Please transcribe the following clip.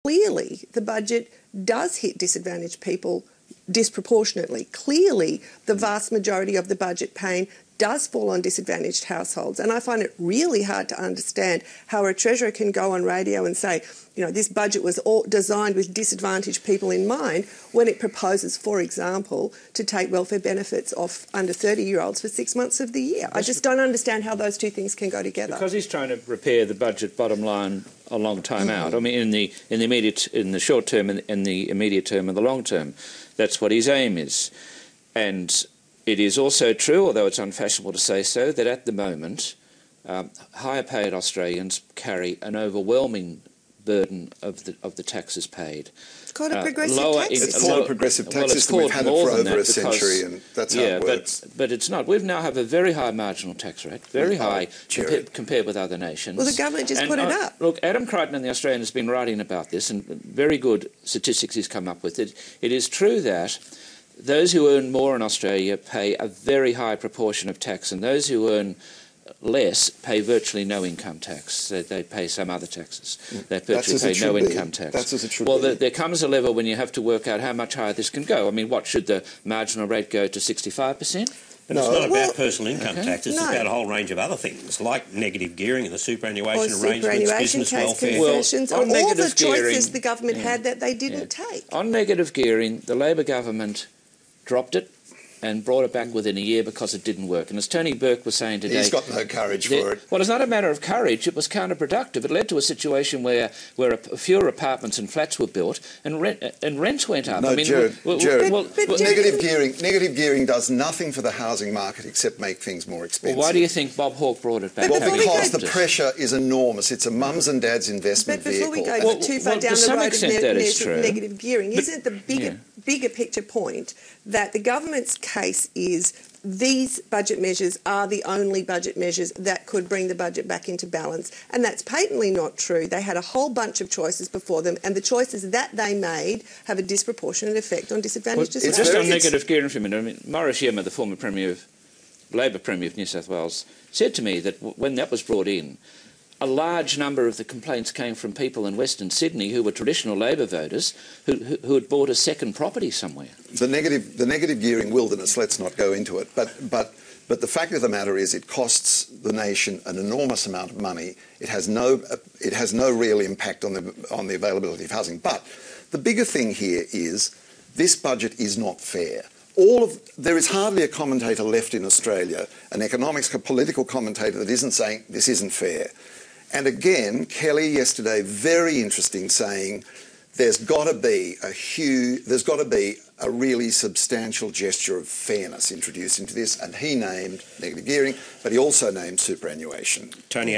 Clearly, the budget does hit disadvantaged people disproportionately. Clearly, the vast majority of the budget pain does fall on disadvantaged households. And I find it really hard to understand how a treasurer can go on radio and say, you know, this budget was all designed with disadvantaged people in mind when it proposes, for example, to take welfare benefits off under 30-year-olds for 6 months of the year. I just don't understand how those two things can go together. Because he's trying to repair the budget bottom line a long time out. I mean, in the short term, in the immediate term, and the long term, that's what his aim is. And it is also true, although it's unfashionable to say so, that at the moment, higher paid Australians carry an overwhelming burden of the taxes paid. It's called a progressive tax system. It's called a progressive tax system. We've had it for over a century, and that's how it works. But it's not. We now have a very high marginal tax rate, very high compared with other nations. Well, the government just put it up. Look, Adam Crichton in The Australian has been writing about this, and very good statistics he's come up with. It is true that those who earn more in Australia pay a very high proportion of tax, and those who earn less pay virtually no income tax. They pay some other taxes. They virtually pay no income tax. That's as it should be. Well, there comes a level when you have to work out how much higher this can go. I mean, what, should the marginal rate go to 65%? But it's not about personal income tax, it's about a whole range of other things, like negative gearing and the superannuation arrangements, business welfare. Concessions, all the choices the government had that they didn't take. On negative gearing, the Labor government dropped it and brought it back within a year because it didn't work. And as Tony Burke was saying today... He's got no courage for it. Well, it's not a matter of courage. It was counterproductive. It led to a situation where fewer apartments and flats were built and rents went up. No, I mean, Jared, Negative gearing does nothing for the housing market except make things more expensive. Well, why do you think Bob Hawke brought it back? Well, because the pressure is enormous. It's a mums and dads investment vehicle. But before we go too far down the road of negative gearing, isn't the bigger picture point that the government's case is these budget measures are the only budget measures that could bring the budget back into balance, and that's patently not true. They had a whole bunch of choices before them, and the choices that they made have a disproportionate effect on disadvantaged Australians. Just on negative gearing for a minute, I mean, Maurice Yerma, the former Labor Premier of New South Wales, said to me that when that was brought in, a large number of the complaints came from people in Western Sydney who were traditional Labor voters who had bought a second property somewhere. The negative gearing wilderness, let's not go into it, but the fact of the matter is it costs the nation an enormous amount of money. It has no real impact on the availability of housing. But the bigger thing here is this budget is not fair. There is hardly a commentator left in Australia, an economics, a political commentator, that isn't saying this isn't fair. And again, Kelly yesterday, very interesting, saying there's got to be a really substantial gesture of fairness introduced into this, and he named negative gearing, but he also named superannuation. Tony